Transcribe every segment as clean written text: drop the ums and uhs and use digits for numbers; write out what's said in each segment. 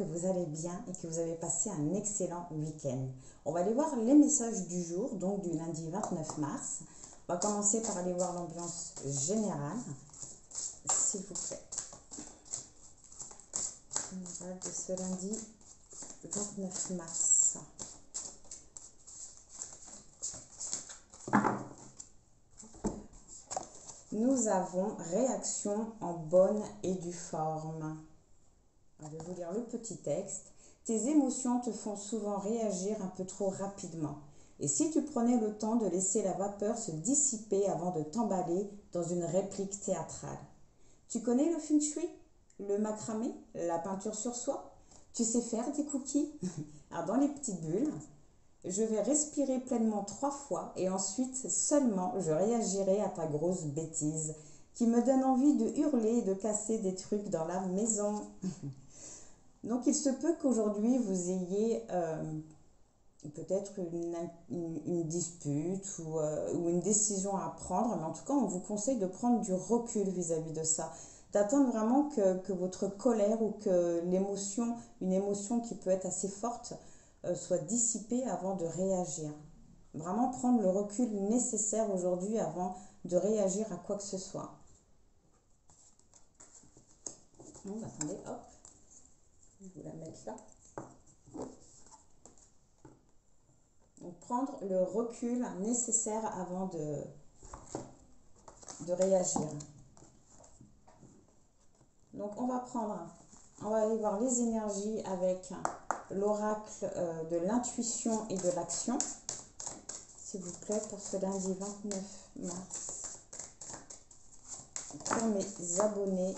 que vous allez bien et que vous avez passé un excellent week-end. On va aller voir les messages du jour, donc du lundi 29 mars. On va commencer par aller voir l'ambiance générale, s'il vous plaît. Générale de ce lundi 29 mars. Nous avons réaction en bonne et due forme. Je vais vous lire le petit texte. Tes émotions te font souvent réagir un peu trop rapidement. Et si tu prenais le temps de laisser la vapeur se dissiper avant de t'emballer dans une réplique théâtrale. Tu connais le feng shui, le macramé, la peinture sur soie? Tu sais faire des cookies? Alors dans les petites bulles, je vais respirer pleinement 3 fois et ensuite seulement je réagirai à ta grosse bêtise qui me donne envie de hurler et de casser des trucs dans la maison. Donc il se peut qu'aujourd'hui vous ayez peut-être une dispute ou une décision à prendre, mais en tout cas on vous conseille de prendre du recul vis-à-vis de ça, d'attendre vraiment que votre colère ou que l'émotion, une émotion qui peut être assez forte, soit dissipée avant de réagir. Vraiment prendre le recul nécessaire aujourd'hui avant de réagir à quoi que ce soit. Bon, attendez, hop. Je vais vous la mettre là. Donc, prendre le recul nécessaire avant de réagir. Donc, on va aller voir les énergies avec l'oracle de l'intuition et de l'action. S'il vous plaît, pour ce lundi 29 mars. Pour mes abonnés,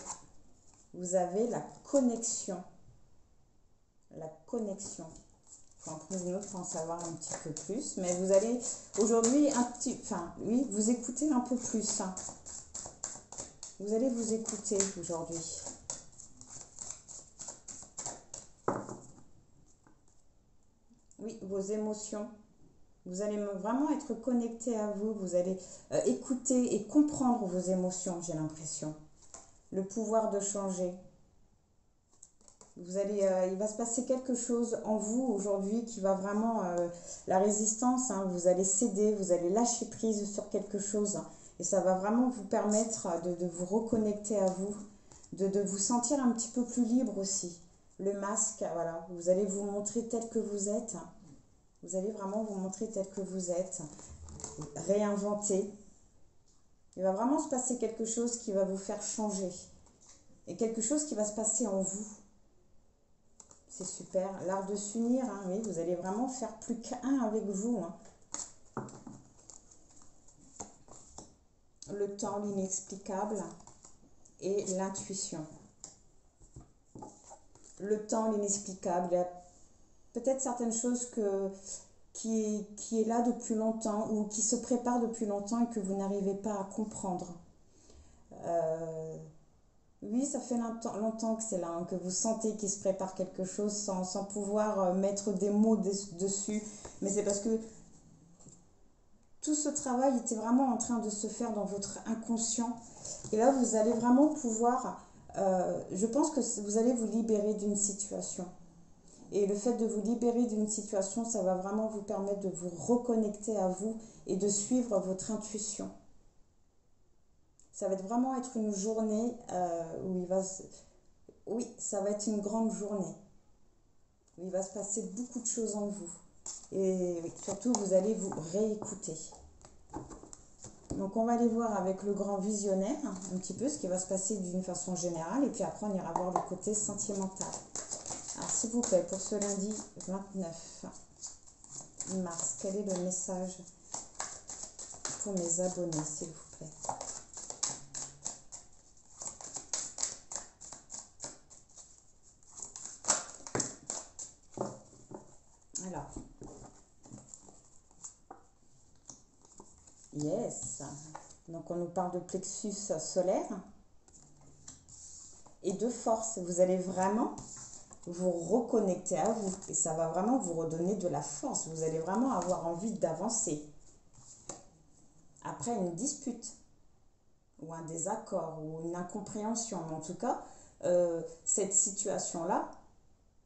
vous avez la connexion. La connexion. En prendre une autre pour en savoir un petit peu plus. Mais vous allez aujourd'hui vous écouter un peu plus. Hein. Vous allez vous écouter aujourd'hui. Oui, vos émotions. Vous allez vraiment être connecté à vous. Vous allez écouter et comprendre vos émotions, j'ai l'impression. Le pouvoir de changer. Il va se passer quelque chose en vous aujourd'hui qui va vraiment, la résistance, hein, vous allez céder, vous allez lâcher prise sur quelque chose et ça va vraiment vous permettre de vous reconnecter à vous, de vous sentir un petit peu plus libre aussi. Le masque, voilà, vous allez vous montrer tel que vous êtes, vous allez vraiment vous montrer tel que vous êtes, réinventer. Il va vraiment se passer quelque chose qui va vous faire changer et quelque chose qui va se passer en vous. C'est super. L'art de s'unir, hein, oui, vous allez vraiment faire plus qu'un avec vous. Hein. Le temps, l'inexplicable et l'intuition. Le temps, l'inexplicable. Il y a peut-être certaines choses qui est là depuis longtemps ou qui se prépare depuis longtemps et que vous n'arrivez pas à comprendre. Oui, ça fait longtemps que c'est là, hein, que vous sentez qu'il se prépare quelque chose sans pouvoir mettre des mots dessus. Mais c'est parce que tout ce travail était vraiment en train de se faire dans votre inconscient. Et là, vous allez vraiment pouvoir, je pense que vous allez vous libérer d'une situation. Et le fait de vous libérer d'une situation, ça va vraiment vous permettre de vous reconnecter à vous et de suivre votre intuition. Ça va vraiment être une journée où oui, ça va être une grande journée. Où il va se passer beaucoup de choses en vous. Et surtout, vous allez vous réécouter. Donc, on va aller voir avec le grand visionnaire un petit peu ce qui va se passer d'une façon générale. Et puis après, on ira voir le côté sentimental. Alors, s'il vous plaît, pour ce lundi 29 mars, quel est le message pour mes abonnés, s'il vous plaît? Alors, yes, donc on nous parle de plexus solaire et de force. Vous allez vraiment vous reconnecter à vous et ça va vraiment vous redonner de la force. Vous allez vraiment avoir envie d'avancer. Après une dispute ou un désaccord ou une incompréhension, mais en tout cas, cette situation-là,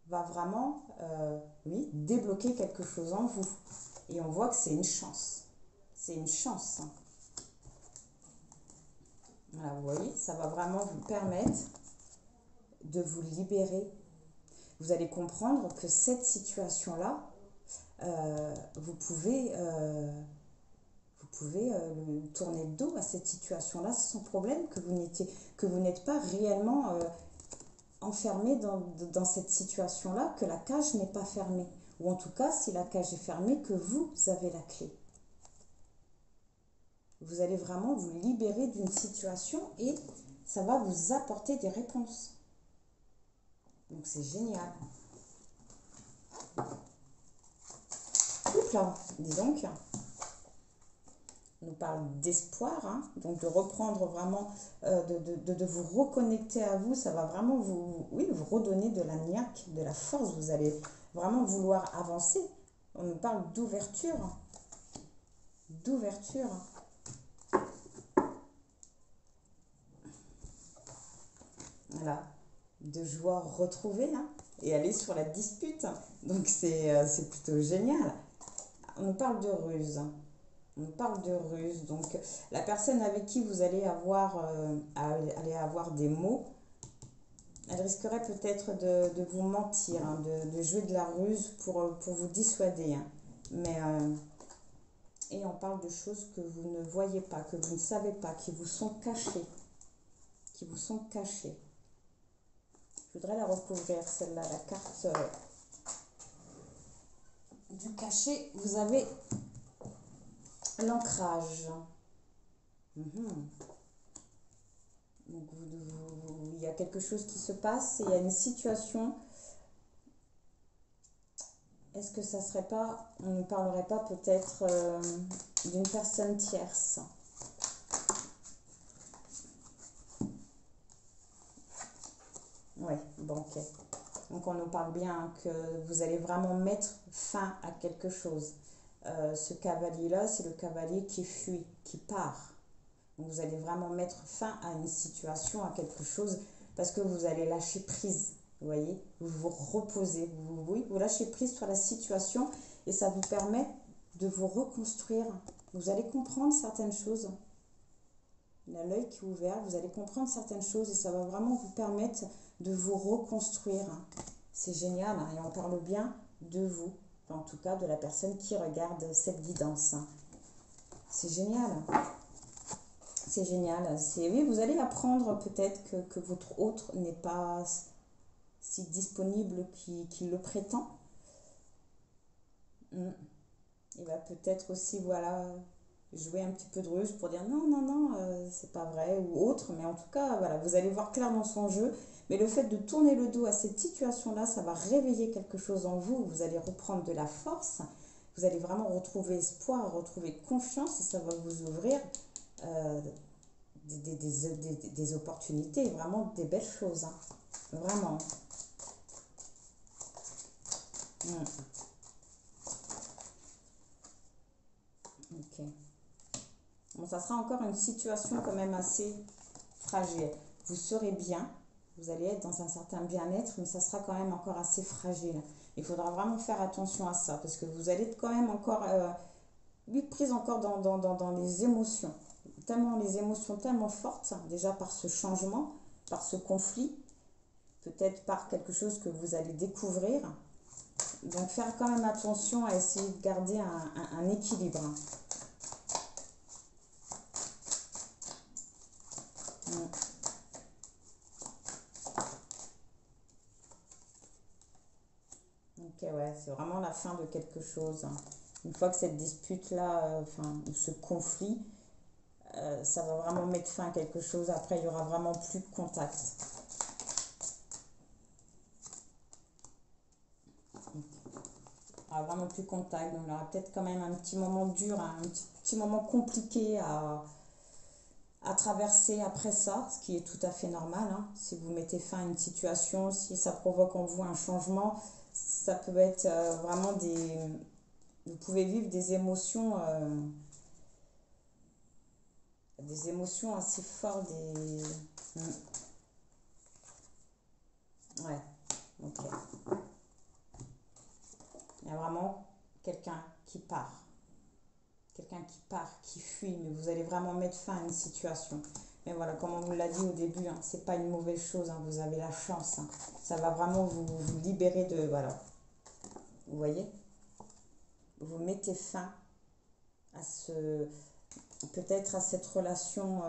va vraiment, oui, débloquer quelque chose en vous. Et on voit que c'est une chance. C'est une chance. Voilà, vous voyez, ça va vraiment vous permettre de vous libérer. Vous allez comprendre que cette situation-là, vous pouvez tourner le dos à cette situation-là sans problème, que vous n'êtes pas réellement enfermé dans cette situation-là, que la cage n'est pas fermée. Ou en tout cas, si la cage est fermée, que vous avez la clé. Vous allez vraiment vous libérer d'une situation et ça va vous apporter des réponses. Donc c'est génial. Oups là, dis donc. On nous parle d'espoir, hein, donc de reprendre vraiment, de vous reconnecter à vous, ça va vraiment vous redonner de la niaque, de la force, vous allez vraiment vouloir avancer. On nous parle d'ouverture, d'ouverture. Voilà, de joie retrouvée, hein, et aller sur la dispute, donc c'est plutôt génial. On nous parle de ruse. On parle de ruse, donc la personne avec qui vous allez avoir des mots, elle risquerait peut-être de vous mentir, hein, de jouer de la ruse pour vous dissuader. Hein. Mais, et on parle de choses que vous ne voyez pas, que vous ne savez pas, qui vous sont cachées. Qui vous sont cachées. Je voudrais la recouvrir, celle-là, la carte du cachet. Vous avez l'ancrage. Donc il y a quelque chose qui se passe, il y a une situation. Est-ce que ça serait pas, on ne parlerait pas peut-être d'une personne tierce? Oui, bon, ok. Donc on nous parle bien que vous allez vraiment mettre fin à quelque chose. Ce cavalier-là, c'est le cavalier qui fuit, qui part. Donc vous allez vraiment mettre fin à une situation, à quelque chose, parce que vous allez lâcher prise. Vous voyez, vous vous reposez, vous lâchez prise sur la situation et ça vous permet de vous reconstruire. Vous allez comprendre certaines choses. Il y a l'œil qui est ouvert, vous allez comprendre certaines choses et ça va vraiment vous permettre de vous reconstruire. C'est génial, hein, et on parle bien de vous, enfin, en tout cas de la personne qui regarde cette guidance. C'est génial. C'est génial. Oui, vous allez apprendre peut-être que votre autre n'est pas si disponible qu'il le prétend. Il va peut-être aussi, voilà, jouer un petit peu de ruse pour dire non, non, non, c'est pas vrai ou autre. Mais en tout cas, voilà, vous allez voir clair dans son jeu. Mais le fait de tourner le dos à cette situation-là, ça va réveiller quelque chose en vous. Vous allez reprendre de la force. Vous allez vraiment retrouver espoir, retrouver confiance et ça va vous ouvrir des opportunités, vraiment des belles choses. Hein. Vraiment. Ok. Bon, ça sera encore une situation quand même assez fragile. Vous serez bien, vous allez être dans un certain bien-être, mais ça sera quand même encore assez fragile. Il faudra vraiment faire attention à ça, parce que vous allez être quand même encore prise encore dans les émotions. Les émotions tellement fortes, déjà par ce changement, par ce conflit, peut-être par quelque chose que vous allez découvrir. Donc faire quand même attention à essayer de garder un équilibre. Ok, ouais, c'est vraiment la fin de quelque chose. Une fois que cette dispute-là, ou ce conflit, ça va vraiment mettre fin à quelque chose. Après, il n'y aura vraiment plus de contact. Il n'y aura vraiment plus de contact. Donc, il y aura peut-être quand même un petit moment dur, un petit moment compliqué à traverser après ça, ce qui est tout à fait normal. Hein. Si vous mettez fin à une situation, si ça provoque en vous un changement, ça peut être vraiment vous pouvez vivre des émotions assez fortes. Ouais, ok. Il y a vraiment quelqu'un qui part. Quelqu'un qui part, qui fuit, mais vous allez vraiment mettre fin à une situation. Mais voilà, comme on vous l'a dit au début, hein, c'est pas une mauvaise chose, hein, vous avez la chance. Hein. Ça va vraiment vous libérer de... Voilà. Vous voyez? Vous mettez fin à ce... Peut-être à cette relation...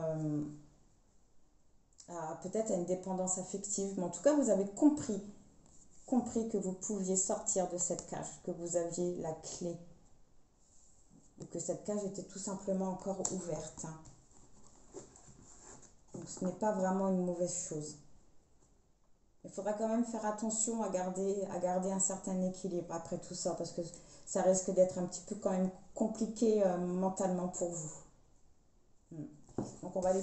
peut-être à une dépendance affective. Mais en tout cas, vous avez compris que vous pouviez sortir de cette cage, que vous aviez la clé. Et que cette cage était tout simplement encore ouverte. Hein. Donc ce n'est pas vraiment une mauvaise chose. Il faudra quand même faire attention à garder un certain équilibre après tout ça, parce que ça risque d'être un petit peu quand même compliqué mentalement pour vous. Donc on va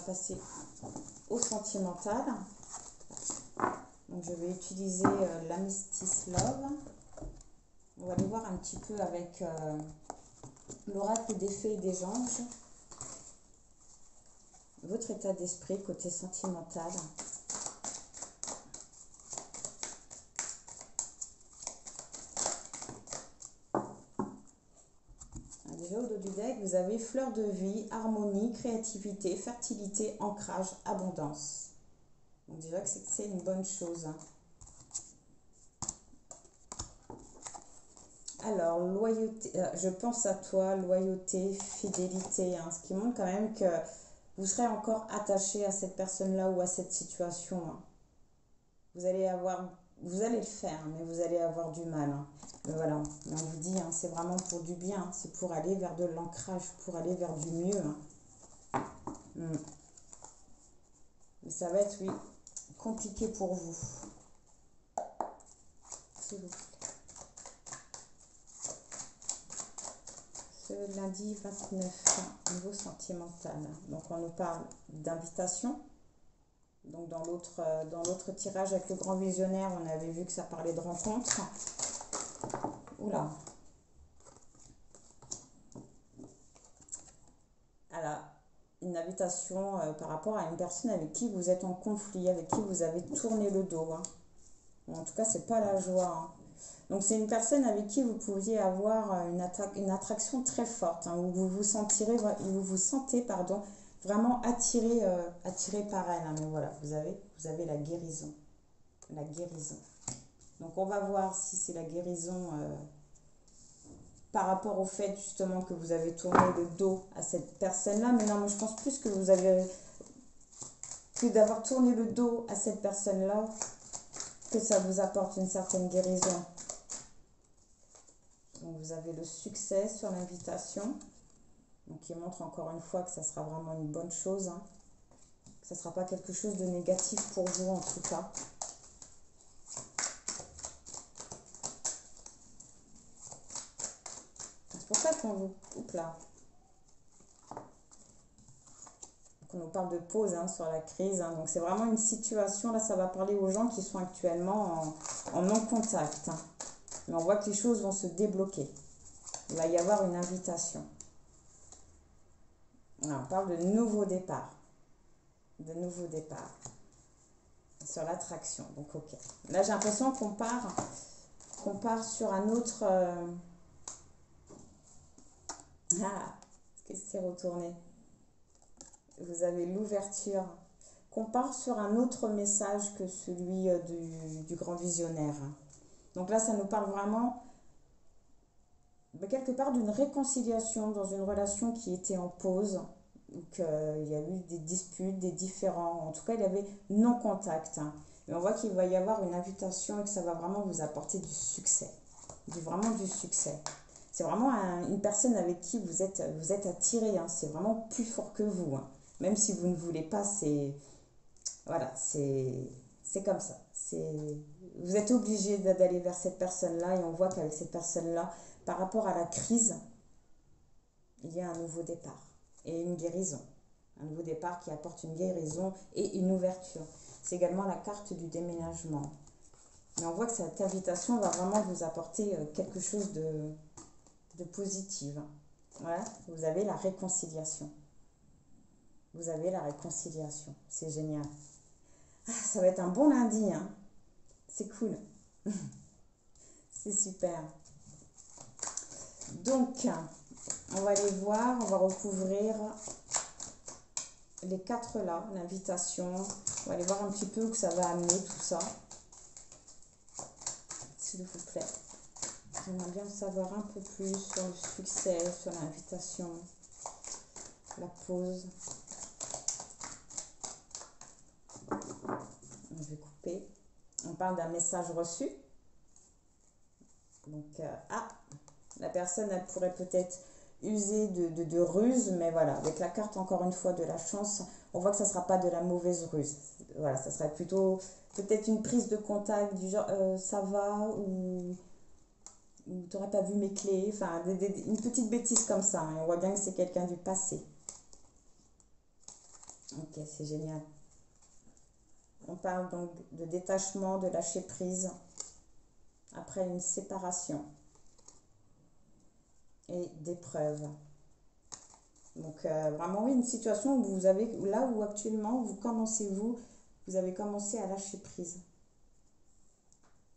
passer au sentimental. Donc je vais utiliser l'Amethyst Love. On va aller voir un petit peu avec l'oracle des fées et des anges. Votre état d'esprit côté sentimental. Déjà au dos du deck, vous avez fleur de vie, harmonie, créativité, fertilité, ancrage, abondance. Donc déjà que c'est une bonne chose. Alors, loyauté, je pense à toi, loyauté, fidélité, hein, ce qui montre quand même que vous serez encore attaché à cette personne-là ou à cette situation. Hein. Vous allez le faire, mais vous allez avoir du mal. Hein. Mais voilà, mais on vous dit, hein, c'est vraiment pour du bien, hein, c'est pour aller vers de l'ancrage, pour aller vers du mieux. Hein. Mais ça va être, oui, compliqué pour vous. S'il vous plaît. Ce lundi 29, niveau sentimental. Donc on nous parle d'invitation. Donc dans l'autre tirage avec le grand visionnaire, on avait vu que ça parlait de rencontre. Oula. Alors, une invitation par rapport à une personne avec qui vous êtes en conflit, avec qui vous avez tourné le dos. Hein. En tout cas, c'est pas la joie. Hein. Donc c'est une personne avec qui vous pouviez avoir une attraction très forte, hein, où vous vous sentez vraiment attiré par elle. Hein, mais voilà, vous avez la guérison. La guérison. Donc on va voir si c'est la guérison par rapport au fait justement que vous avez tourné le dos à cette personne-là. Mais non, mais je pense plus que que d'avoir tourné le dos à cette personne-là, que ça vous apporte une certaine guérison. Donc vous avez le succès sur l'invitation, donc qui montre encore une fois que ça sera vraiment une bonne chose, hein. Que ça ne sera pas quelque chose de négatif pour vous en tout cas. C'est pour ça qu'on vous coupe là. On nous parle de pause hein, sur la crise, hein. Donc c'est vraiment une situation, là ça va parler aux gens qui sont actuellement en non-contact. Hein. Mais on voit que les choses vont se débloquer. Il va y avoir une invitation. Alors, on parle de nouveau départ. De nouveau départ. Sur l'attraction. Donc, ok. Là, j'ai l'impression qu'on part sur un autre... qu'est-ce qui s'est retourné? Vous avez l'ouverture. Qu'on part sur un autre message que celui du grand visionnaire. Donc là, ça nous parle vraiment... quelque part d'une réconciliation dans une relation qui était en pause, qu'il y a eu des disputes, des différends, en tout cas il y avait non-contact. Hein. Mais on voit qu'il va y avoir une invitation et que ça va vraiment vous apporter du succès, vraiment du succès. C'est vraiment une personne avec qui vous êtes attiré, hein. C'est vraiment plus fort que vous. Hein. Même si vous ne voulez pas, voilà, c'est comme ça. Vous êtes obligé d'aller vers cette personne-là et on voit qu'avec cette personne-là, par rapport à la crise, il y a un nouveau départ et une guérison. Un nouveau départ qui apporte une guérison et une ouverture. C'est également la carte du déménagement. Mais on voit que cette invitation va vraiment vous apporter quelque chose de positif. Voilà, vous avez la réconciliation. Vous avez la réconciliation. C'est génial. Ça va être un bon lundi. Hein. C'est cool. C'est super. Donc, on va aller voir, on va recouvrir les quatre là, l'invitation. On va aller voir un petit peu où que ça va amener tout ça. S'il vous plaît. J'aimerais bien savoir un peu plus sur le succès, sur l'invitation, la pause. Je vais couper. On parle d'un message reçu. Donc, la personne, elle pourrait peut-être user de ruse, mais voilà, avec la carte, encore une fois, de la chance, on voit que ça ne sera pas de la mauvaise ruse. Voilà, ça serait plutôt peut-être une prise de contact du genre ça va ou tu n'aurais pas vu mes clés, enfin, une petite bêtise comme ça. Hein. On voit bien que c'est quelqu'un du passé. Ok, c'est génial. On parle donc de détachement, de lâcher prise après une séparation et d'épreuve. Donc vraiment oui, une situation où vous avez, là où actuellement vous avez commencé à lâcher prise.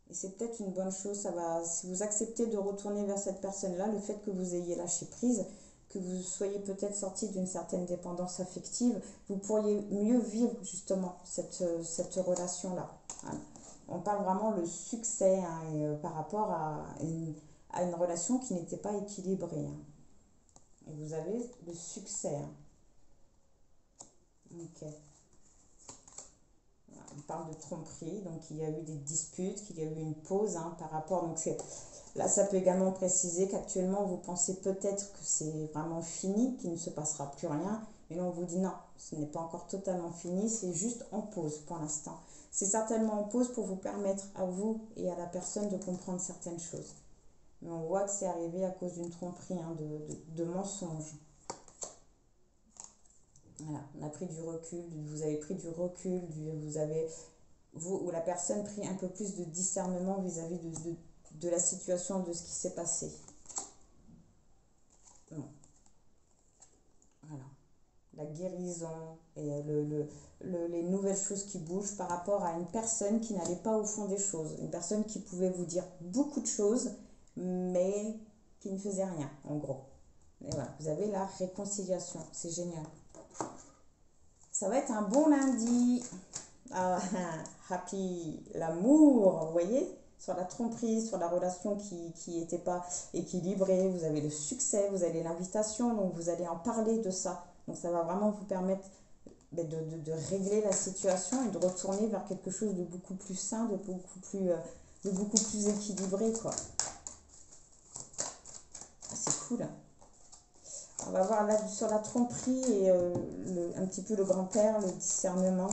Et c'est peut-être une bonne chose, ça va, si vous acceptez de retourner vers cette personne-là, le fait que vous ayez lâché prise, que vous soyez peut-être sorti d'une certaine dépendance affective, vous pourriez mieux vivre justement cette relation-là. Hein. On parle vraiment le succès hein, et, par rapport à une relation qui n'était pas équilibrée. Hein. Et vous avez le succès. Hein. Ok. On parle de tromperie, donc il y a eu des disputes, qu'il y a eu une pause hein, par rapport. Donc là, ça peut également préciser qu'actuellement, vous pensez peut-être que c'est vraiment fini, qu'il ne se passera plus rien. Mais là, on vous dit non, ce n'est pas encore totalement fini, c'est juste en pause pour l'instant. C'est certainement en pause pour vous permettre à vous et à la personne de comprendre certaines choses. Mais on voit que c'est arrivé à cause d'une tromperie, hein, de mensonges. Voilà, on a pris du recul, vous avez pris du recul, vous avez, vous ou la personne, pris un peu plus de discernement vis-à-vis de la situation, de ce qui s'est passé. Bon. Voilà. La guérison et les nouvelles choses qui bougent par rapport à une personne qui n'allait pas au fond des choses. Une personne qui pouvait vous dire beaucoup de choses, mais qui ne faisait rien, en gros. Et voilà, vous avez la réconciliation, c'est génial. Ça va être un bon lundi. Ah, happy, l'amour, vous voyez, sur la tromperie, sur la relation qui n'était pas équilibrée, vous avez le succès, vous avez l'invitation, donc vous allez en parler de ça. Donc ça va vraiment vous permettre de régler la situation et de retourner vers quelque chose de beaucoup plus sain, de beaucoup plus équilibré, quoi. Ah, c'est cool. On va voir là sur la tromperie et un petit peu le grand-père, le discernement.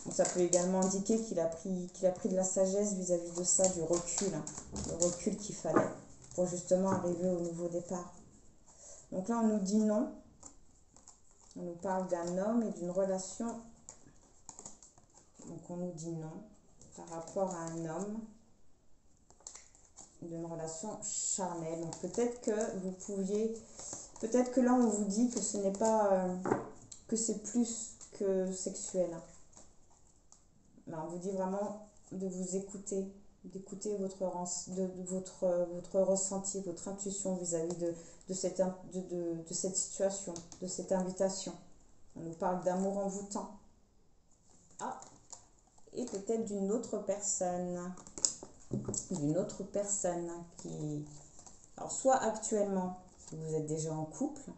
Donc, ça peut également indiquer qu'il a pris de la sagesse vis-à-vis de ça, du recul, hein, le recul qu'il fallait pour justement arriver au nouveau départ. Donc là, on nous dit non. On nous parle d'un homme et d'une relation. Donc on nous dit non par rapport à un homme, d'une relation charnelle. Donc peut-être que vous pouviez, peut-être que là on vous dit que ce n'est pas, que c'est plus que sexuel. Là, on vous dit vraiment de vous écouter, d'écouter votre ressenti, votre intuition vis-à-vis de cette situation, de cette invitation. On nous parle d'amour envoûtant. Ah, et peut-être d'une autre personne qui... Alors, soit actuellement, vous êtes déjà en couple,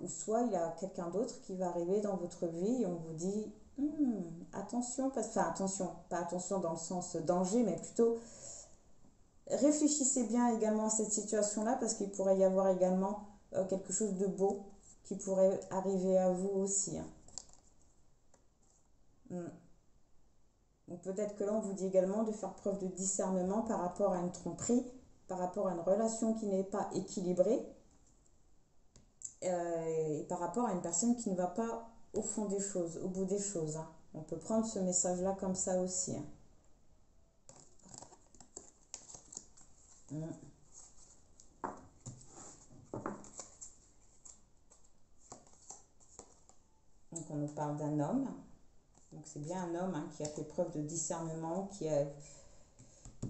ou soit il y a quelqu'un d'autre qui va arriver dans votre vie et on vous dit attention, enfin attention, pas attention dans le sens danger, mais plutôt réfléchissez bien également à cette situation-là parce qu'il pourrait y avoir également quelque chose de beau qui pourrait arriver à vous aussi. Hein. Donc peut-être que là on vous dit également de faire preuve de discernement par rapport à une tromperie, par rapport à une relation qui n'est pas équilibrée et par rapport à une personne qui ne va pas au fond des choses, au bout des choses. Hein. On peut prendre ce message-là comme ça aussi. Hein. Donc on nous parle d'un homme. Donc c'est bien un homme hein, qui a fait preuve de discernement, qui a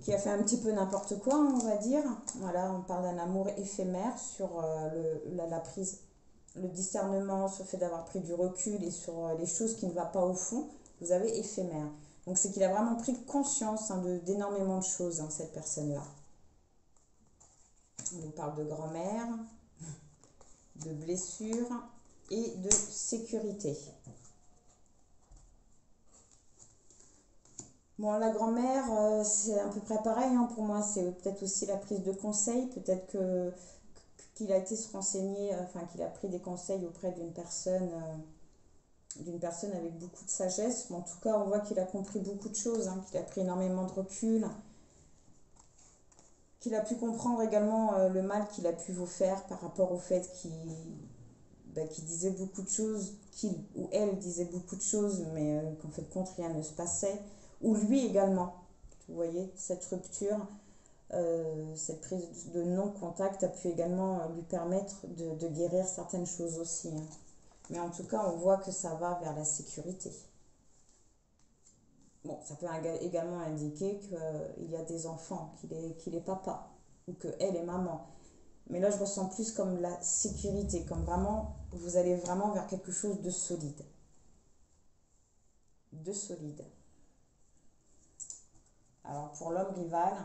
qui a fait un petit peu n'importe quoi, on va dire. Voilà, on parle d'un amour éphémère sur la prise, le discernement, sur le fait d'avoir pris du recul et sur les choses qui ne vont pas au fond. Vous avez éphémère. Donc c'est qu'il a vraiment pris conscience d'énormément de choses, cette personne-là. On nous parle de grand-mère, de blessures et de sécurité. Bon, la grand-mère, c'est à peu près pareil pour moi. C'est peut-être aussi la prise de conseils. Peut-être qu'il a été se renseigner, qu'il a pris des conseils auprès d'une personne avec beaucoup de sagesse. Mais en tout cas, on voit qu'il a compris beaucoup de choses, qu'il a pris énormément de recul, qu'il a pu comprendre également le mal qu'il a pu vous faire par rapport au fait qu'il disait beaucoup de choses, qu'il ou elle disait beaucoup de choses, mais qu'en fait compte rien ne se passait. Ou lui également, vous voyez, cette rupture, cette prise de non-contact a pu également lui permettre de guérir certaines choses aussi. Mais en tout cas, on voit que ça va vers la sécurité. Bon, ça peut également indiquer qu'il y a des enfants, qu'il est papa, ou qu'elle est maman. Mais là, je ressens plus comme la sécurité, comme vraiment, vous allez vraiment vers quelque chose de solide. De solide. Alors, pour l'homme rival,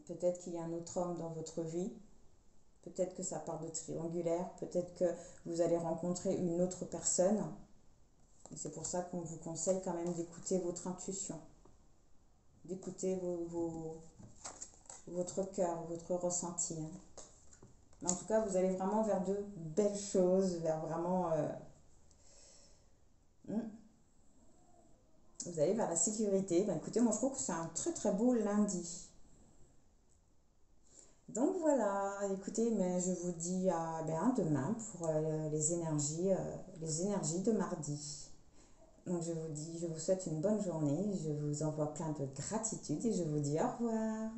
peut-être qu'il y a un autre homme dans votre vie. Peut-être que ça part de triangulaire. Peut-être que vous allez rencontrer une autre personne. Et c'est pour ça qu'on vous conseille quand même d'écouter votre intuition. D'écouter votre cœur, votre ressenti. Mais en tout cas, vous allez vraiment vers de belles choses, vers vraiment... Vous allez vers la sécurité. Écoutez, moi je trouve que c'est un très très beau lundi. Donc voilà, écoutez, mais je vous dis à demain pour les énergies de mardi. Donc je vous souhaite une bonne journée, je vous envoie plein de gratitude et je vous dis au revoir.